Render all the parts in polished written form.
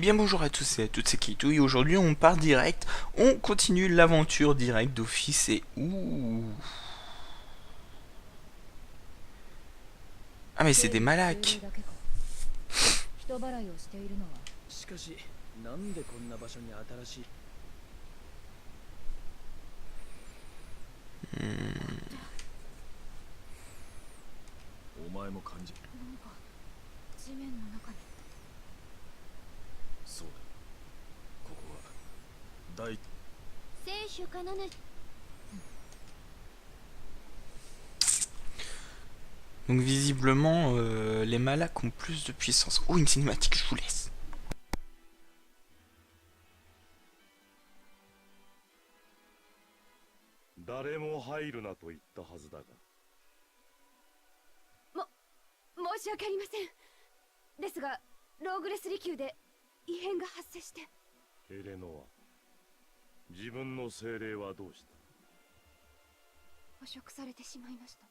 bien bonjour à tous et à toutes, c'est Kito et aujourd'hui on part direct, on continue l'aventure directe d'office et ouh. Ah mais c'est des malaques. 人払いをしているのはしかし、なんでこんな場所に新しい。お前も感じ。なんか地面の中にそうだ。ここは大。聖主かなね。Donc visiblement les malaques ont plus de puissance. Oh une cinématique, je vous laisse. 誰も入るなと言ったはずだが。申し訳ありません。ですがローグレス利宮で異変が発生して。エレノア、自分の精霊はどうした？捕食されてしまいました。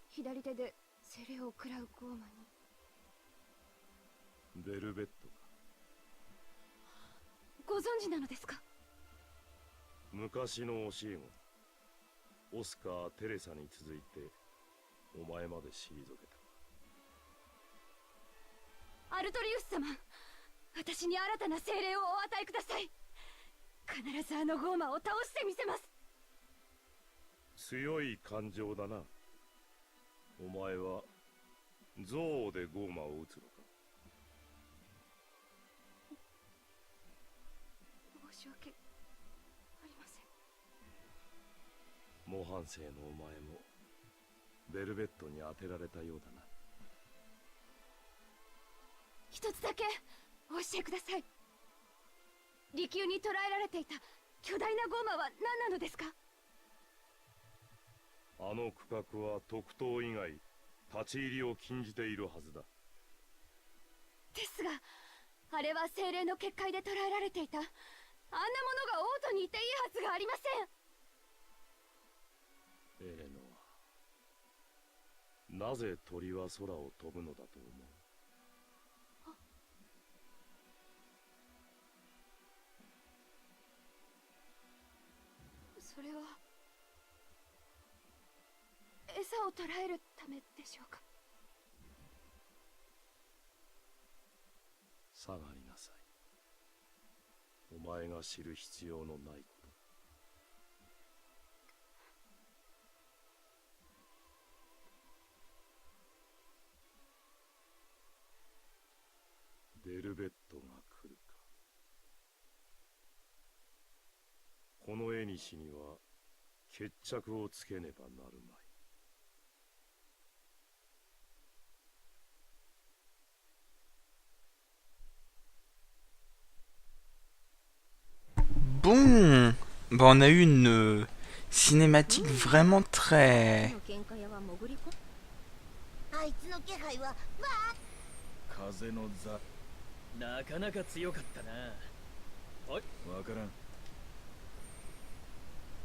左手で精霊を食らうゴーマに。ベルベットか。ご存知なのですか？昔の教え子オスカー・テレサに続いてお前まで退けた。アルトリウス様、私に新たな精霊をお与えください。必ずあのゴーマを倒してみせます。強い感情だな。お前は憎悪でゴーマを撃つのか？申し訳ありません。模範生のお前もベルベットに当てられたようだな。一つだけお教えください。利宮に捕らえられていた巨大なゴーマは何なのですか？あの区画は特等以外立ち入りを禁じているはずだ。ですが、あれは精霊の結界で捕らえられていたあんなものが王都にいていいはずがありません。エレノア、なぜ鳥は空を飛ぶのだと思う？それは餌を捕らえるためでしょうか？下がりなさい。お前が知る必要のないこと。ベルベットが来るか。この絵にしには決着をつけねばなるまい。Bon, bah on a eu une cinématique vraiment très... あいつの気配は風の座。なかなか強かったな。はい、わからん。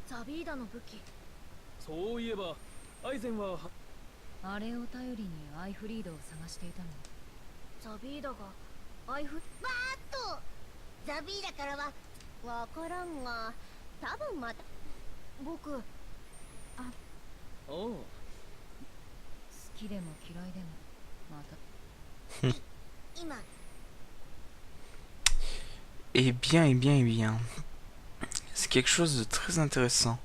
ザビーダの武器。そういえば、アイゼンは。あれを頼りにアイフリードを探していたの。ザビーダがアイフバーッとザビーラからはわからんが、多分また僕おう。好きでも嫌いでもまた今 Eh bien, eh bien, eh bien. C'est quelque chose de très intéressant.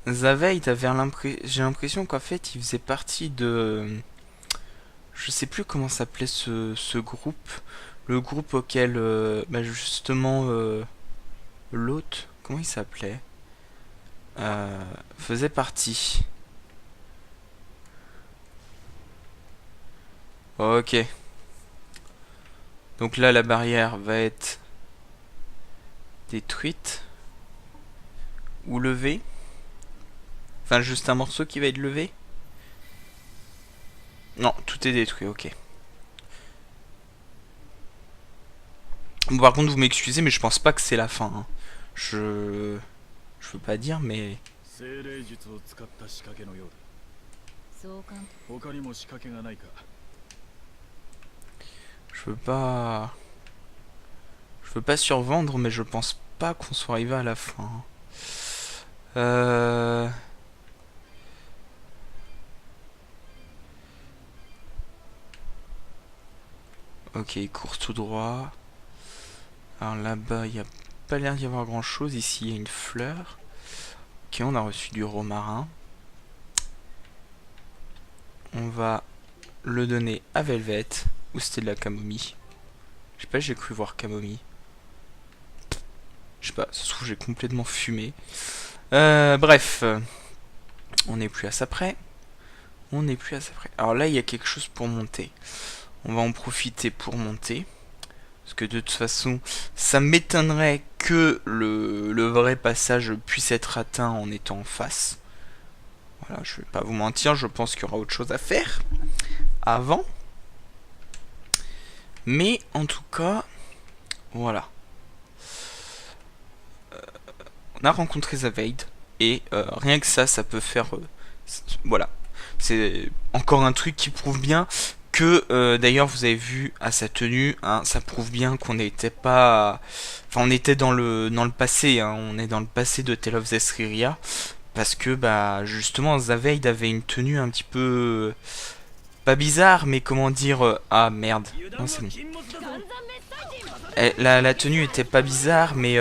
Zaveid j'ai l'impression qu'en fait il faisait partie de... Je sais plus comment s'appelait ce groupe. Le groupe auquel bah justement l'hôte, comment il s'appelait, faisait partie. Ok. Donc là la barrière va être détruite ou levée. Enfin juste un morceau qui va être levé. Non, tout est détruit, ok. Bon, par contre, vous m'excusez, mais je pense pas que c'est la fin. Hein. Je veux pas dire, mais... 精霊術を使った仕掛けのようだ。そう簡単。他にも仕掛けがないか。Je veux pas... Je veux pas survendre, mais je pense pas qu'on soit arrivé à la fin. Ok, il court tout droit. Alors là-bas, il n'y a pas l'air d'y avoir grand-chose. Ici, il y a une fleur. Ok, on a reçu du romarin. On va le donner à Velvet. Ou c'était de la camomille? Je sais pas, j'ai cru voir camomille. Je sais pas, ça se trouve j'ai complètement fumé. Bref. On n'est plus à ça près. On n'est plus à ça près. Alors là, il y a quelque chose pour monter. On va en profiter pour monter. Parce que de toute façon, ça m'étonnerait que le vrai passage puisse être atteint en étant en face. Voilà, je vais pas vous mentir, je pense qu'il y aura autre chose à faire avant. Mais en tout cas, voilà. On a rencontré Zaveid. Et rien que ça peut faire... voilà. C'est encore un truc qui prouve bien que, d'ailleurs, vous avez vu à sa tenue, hein, ça prouve bien qu'on n'était pas... Enfin, on était dans le passé, hein, on est dans le passé de Tale of Zestiria. Parce que, bah, justement, Zaveid avait une tenue un petit peu... pas bizarre, mais comment dire... ah, merde. Non, c'est bon. La tenue était pas bizarre, mais...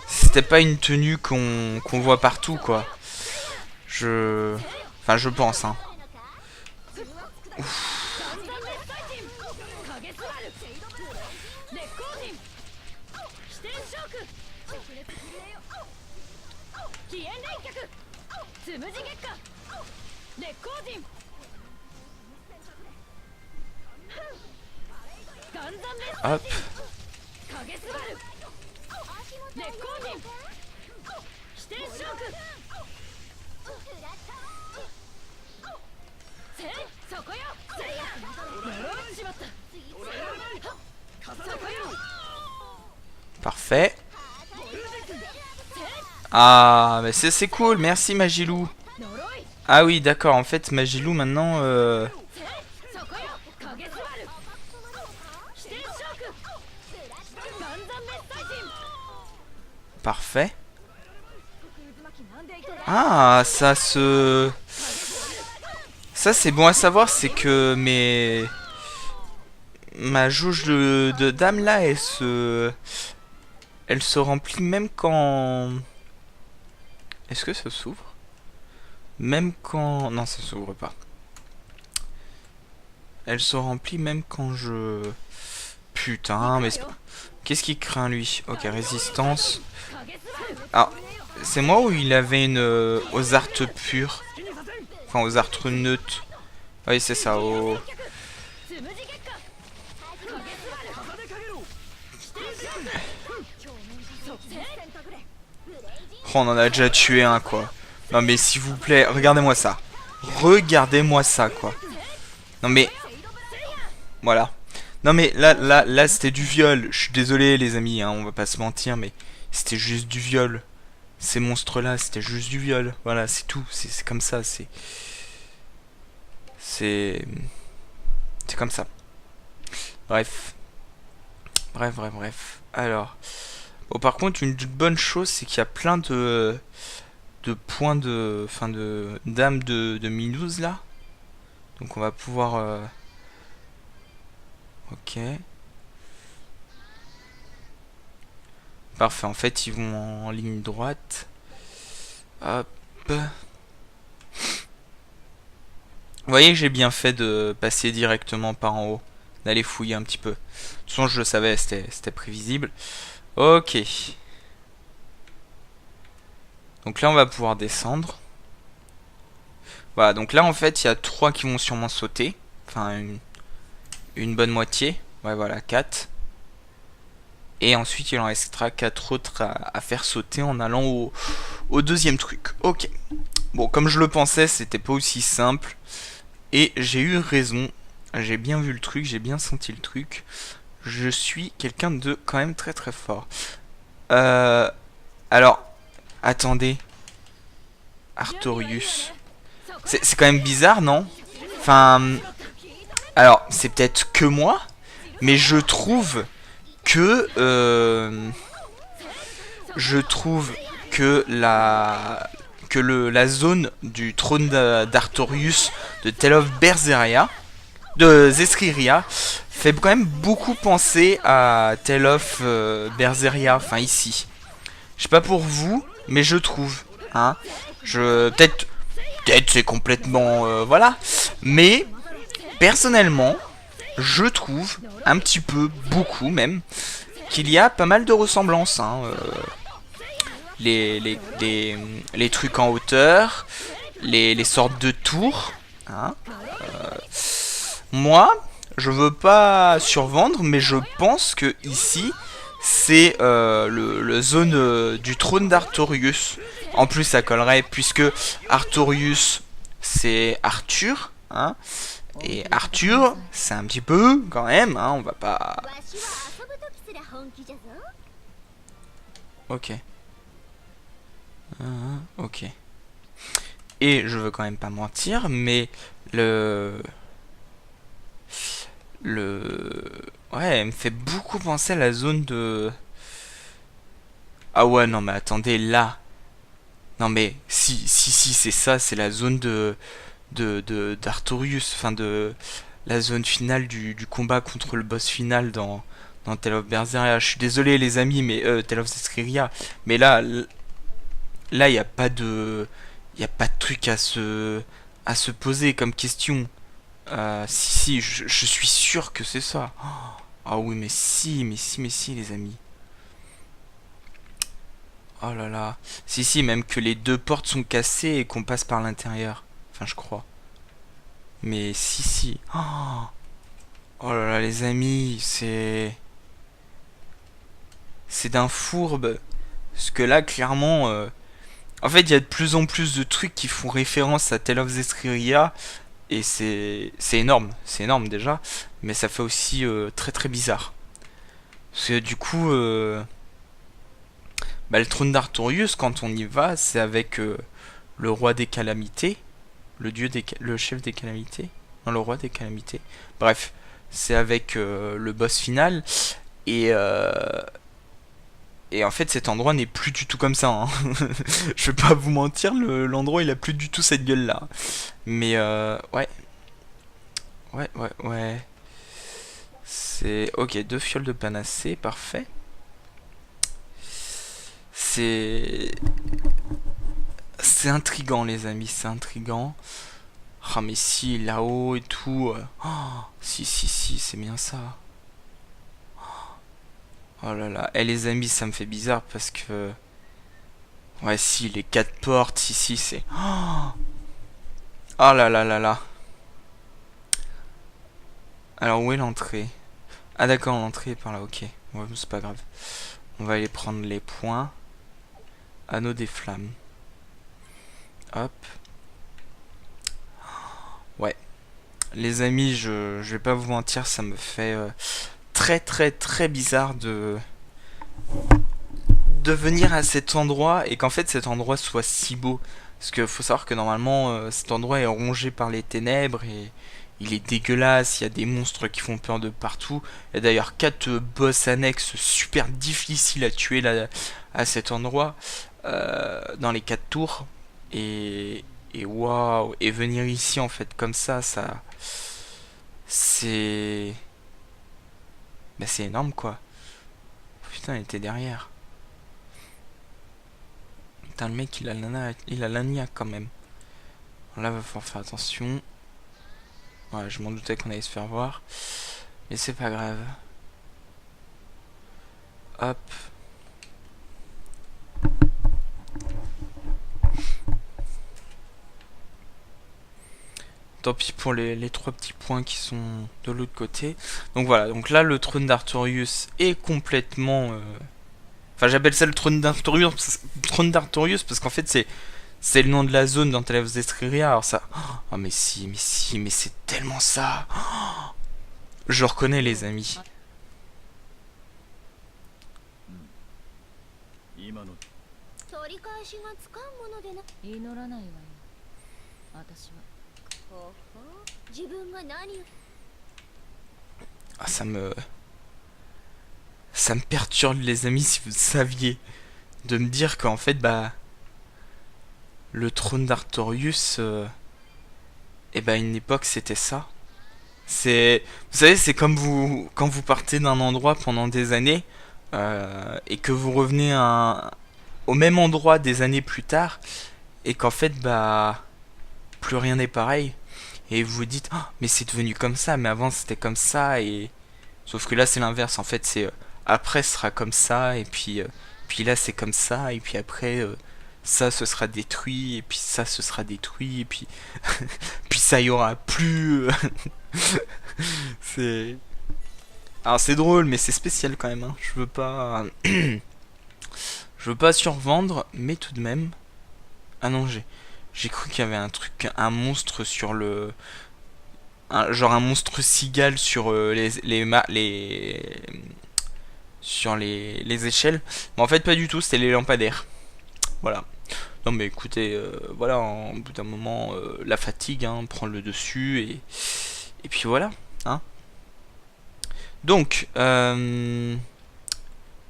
c'était pas une tenue qu'on voit partout, quoi. Enfin, je pense, hein. Ouf. Hop. Parfait. Ah, mais c'est cool, merci Magilou. Ah oui, d'accord, en fait Magilou maintenant... Parfait. Ah, ça se... Ça c'est bon à savoir, c'est que ma jauge de dame là, elle se remplit même quand... Est-ce que ça s'ouvre? Même quand... Non, ça s'ouvre pas. Elle se remplit même quand je... Putain, mais... Qu'est-ce qu'il craint lui? Ok, résistance. Alors, c'est moi ou il avait une... aux arts purs? Enfin, aux arts neutres. Oui, c'est ça, Oh, on en a déjà tué un, quoi. Non, mais s'il vous plaît, regardez-moi ça. Regardez-moi ça, quoi. Non, mais... Voilà. Non, mais là c'était du viol. Je suis désolé, les amis, hein, on va pas se mentir, mais... C'était juste du viol. Ces monstres-là, c'était juste du viol. Voilà, c'est tout. C'est comme ça, c'est comme ça. Bref. Bref. Alors... Bon, par contre, une bonne chose, c'est qu'il y a plein de points de... Enfin, d'âmes de Minouz, là. Donc, on va pouvoir... Ok. Parfait, en fait, ils vont en ligne droite. Hop. Vous voyez que j'ai bien fait de passer directement par en haut. D'aller fouiller un petit peu. De toute façon, je le savais, c'était prévisible. Ok. Donc là, on va pouvoir descendre. Voilà, donc là, en fait, il y a 3 qui vont sûrement sauter. Enfin, une bonne moitié. Ouais, voilà, 4. Et ensuite, il en restera 4 autres à faire sauter en allant au deuxième truc. Ok. Bon, comme je le pensais, c'était pas aussi simple. Et j'ai eu raison. J'ai bien vu le truc, j'ai bien senti le truc. Je suis quelqu'un de quand même très très fort. Alors, attendez. Artorius. C'est quand même bizarre, non? Enfin, alors c'est peut-être que moi, mais je trouve que la zone du trône d'Artorius de Tale of Berseria, de Zeskria, fait quand même beaucoup penser à Tale of Berseria, enfin ici. Je sais pas pour vous, mais je trouve, hein. Peut-être c'est complètement voilà, mais personnellement, je trouve un petit peu, beaucoup même, qu'il y a pas mal de ressemblances, hein. Les trucs en hauteur, les sortes de tours, hein. Moi, je veux pas survendre, mais je pense que ici, c'est le zone du trône d'Artorius. En plus, ça collerait, puisque Artorius, c'est Arthur, hein. Et Arthur, c'est un petit peu, quand même, hein, on va pas... わしは遊ぶ時すら本気じゃぞ。 Ok. Ok. Et je veux quand même pas mentir, mais ouais, elle me fait beaucoup penser à la zone de... Ah ouais, non mais attendez, là... Non mais, si, c'est ça, c'est la zone d'Artorius, enfin de... La zone finale du combat contre le boss final dans Tale of Berseria. Je suis désolé les amis, mais Tale of Zeskria. Mais là, il n'y a pas de... Il a pas de truc à se poser comme question. Si, je suis sûr que c'est ça. Ah oui, mais si, les amis. Oh là là. Si, même que les deux portes sont cassées et qu'on passe par l'intérieur. Enfin, je crois. Mais si. Oh là là, les amis, c'est... C'est d'un fourbe. Parce que là, clairement... En fait, il y a de plus en plus de trucs qui font référence à Tale of Zeskria. Et c'est énorme. C'est énorme déjà. Mais ça fait aussi très très bizarre. Parce que du coup... le trône d'Artorius, quand on y va, c'est avec le roi des calamités. Le chef des calamités. Non, le roi des calamités. Bref, c'est avec le boss final. Et en fait, cet endroit n'est plus du tout comme ça, hein. Je vais pas vous mentir, l'endroit il a plus du tout cette gueule là. Mais ouais. Ouais. C'est... Ok, 2 fioles de panacée, parfait. C'est intriguant les amis, c'est intriguant. Ah mais si, là-haut et tout. Si, c'est bien ça. Oh là là. Et les amis, ça me fait bizarre parce que... Ouais, si, les 4 portes, si, c'est... Oh là là là là. Alors, où est l'entrée? Ah d'accord, l'entrée est par là, ok. Ouais, c'est pas grave. On va aller prendre les points. Anneau des flammes. Hop. Ouais. Les amis, je vais pas vous mentir, ça me fait très très très bizarre de venir à cet endroit et qu'en fait cet endroit soit si beau. Parce que faut savoir que normalement cet endroit est rongé par les ténèbres et il est dégueulasse, il y a des monstres qui font peur de partout. Il y a d'ailleurs 4 boss annexes super difficiles à tuer là, à cet endroit, dans les 4 tours. Et waouh, et venir ici en fait comme ça c'est... Bah c'est énorme quoi. Putain, il était derrière. Putain, le mec il a l'ania quand même. Alors là va falloir faire attention. Ouais, je m'en doutais qu'on allait se faire voir. Mais c'est pas grave. Hop. Tant pis pour les 3 petits points qui sont de l'autre côté. Donc voilà, donc là le trône d'Artorius est complètement... Enfin j'appelle ça le trône d'Artorius parce qu'en fait c'est le nom de la zone dans Tale of Zeskria. Alors ça... Oh mais si, mais c'est tellement ça. Je reconnais les amis. 今の取り返しがつかんものでな。祈らないわよ私はほほ自分が何を Ah, ça me perturbe, les amis, si vous saviez, de me dire qu'en fait, bah, le trône d'Artorius, et bah, à une époque, c'était ça. Vous savez, c'est comme quand vous partez d'un endroit pendant des années, et que vous revenez au même endroit des années plus tard, et qu'en fait, bah, plus rien n'est pareil. Et vous vous dites, oh, mais c'est devenu comme ça, mais avant c'était comme ça, et... Sauf que là c'est l'inverse, en fait c'est, après ce sera comme ça, et puis là c'est comme ça, et puis après, ça ce sera détruit, et puis ça ce sera détruit, et puis, puis ça y aura plus. C'est... Alors c'est drôle, mais c'est spécial quand même, hein. Je veux pas... Je veux pas survendre, mais tout de même... Ah non, j'ai cru qu'il y avait un truc, un monstre sur le... genre un monstre cigale sur sur les échelles. Mais en fait pas du tout, c'était les lampadaires. Voilà. Non mais écoutez, voilà, en bout d'un moment, la fatigue hein, prend le dessus et puis voilà. Hein. Donc,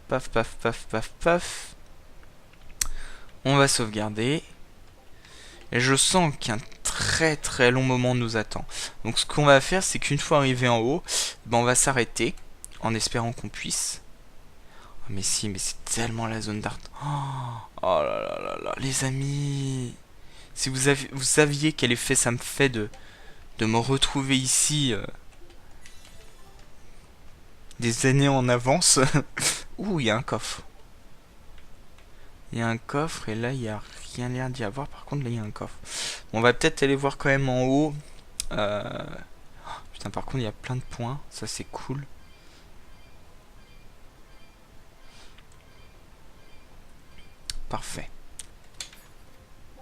paf paf paf paf paf. On va sauvegarder. Et je sens qu'un très très long moment nous attend. Donc ce qu'on va faire, c'est qu'une fois arrivé en haut, ben on va s'arrêter, en espérant qu'on puisse. Oh, mais si, mais c'est tellement la zone d'art. Oh là là là là, les amis. Si vous saviez quel effet ça me fait de me retrouver ici des années en avance. Ouh, il y a un coffre. Il y a un coffre et là il y a rien l'air d'y avoir. Par contre là il y a un coffre. On va peut-être aller voir quand même en haut. Putain, par contre il y a plein de points. Ça c'est cool. Parfait.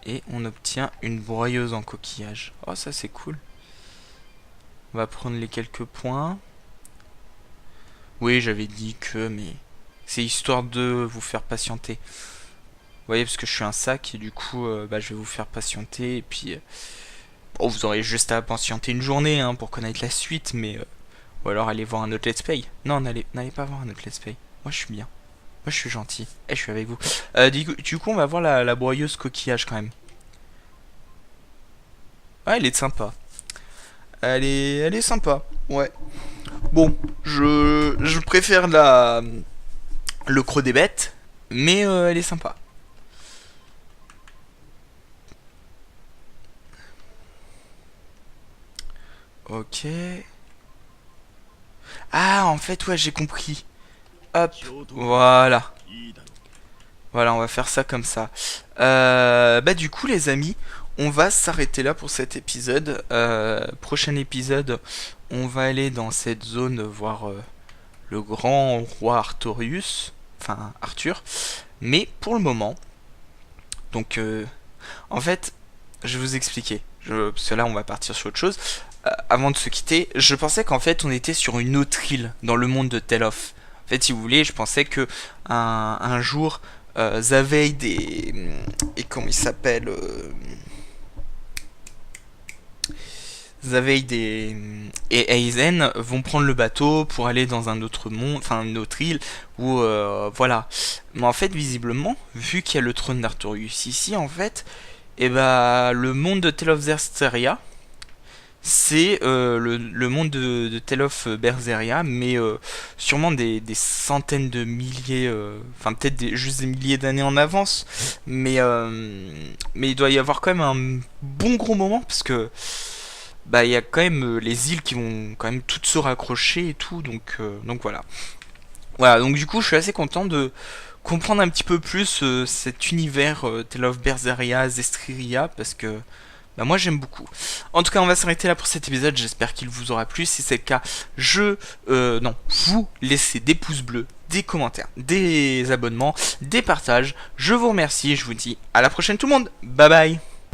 Et on obtient une broyeuse en coquillage. Oh ça c'est cool. On va prendre les quelques points. Oui j'avais dit que, mais c'est histoire de vous faire patienter. Vous voyez, parce que je suis un sac et du coup, bah, je vais vous faire patienter. Et puis, bon, vous aurez juste à patienter une journée hein, pour connaître la suite. Mais, ou alors allez voir un autre let's play. Non, n'allez pas voir un autre let's play. Moi, je suis bien. Moi, je suis gentil. Et je suis avec vous. Du coup, on va voir la broyeuse coquillage quand même. Ah, elle est sympa. Elle est sympa. Ouais. Bon, je préfère le creux des bêtes. Mais elle est sympa. Ok. Ah, en fait, ouais, j'ai compris. Hop, voilà. Voilà, on va faire ça comme ça. Bah du coup, les amis, on va s'arrêter là pour cet épisode. Prochain épisode, on va aller dans cette zone voir le grand roi Artorius. Enfin, Arthur. Mais pour le moment, donc, en fait, je vais vous expliquer. Parce que là, on va partir sur autre chose. Avant de se quitter, je pensais qu'en fait on était sur une autre île dans le monde de Telof. En fait, si vous voulez, je pensais que un jour, Zaveid et comment il s'appelle Zaveid et Aizen vont prendre le bateau pour aller dans un autre monde, enfin une autre île, où voilà. Mais en fait, visiblement, vu qu'il y a le trône d'Artorius ici, en fait, et bah le monde de Tale of Zestiria, c'est le monde de Tale of Berseria, mais sûrement des centaines de milliers, enfin peut-être juste des milliers d'années en avance, mais il doit y avoir quand même un bon gros moment, parce que bah il y a quand même les îles qui vont quand même toutes se raccrocher et tout, donc voilà. Voilà, donc du coup je suis assez content de comprendre un petit peu plus cet univers Tale of Berseria, Zestiria, parce que bah moi j'aime beaucoup. En tout cas, on va s'arrêter là pour cet épisode. J'espère qu'il vous aura plu. Si c'est le cas, vous laissez des pouces bleus, des commentaires, des abonnements, des partages. Je vous remercie et je vous dis à la prochaine tout le monde. Bye bye.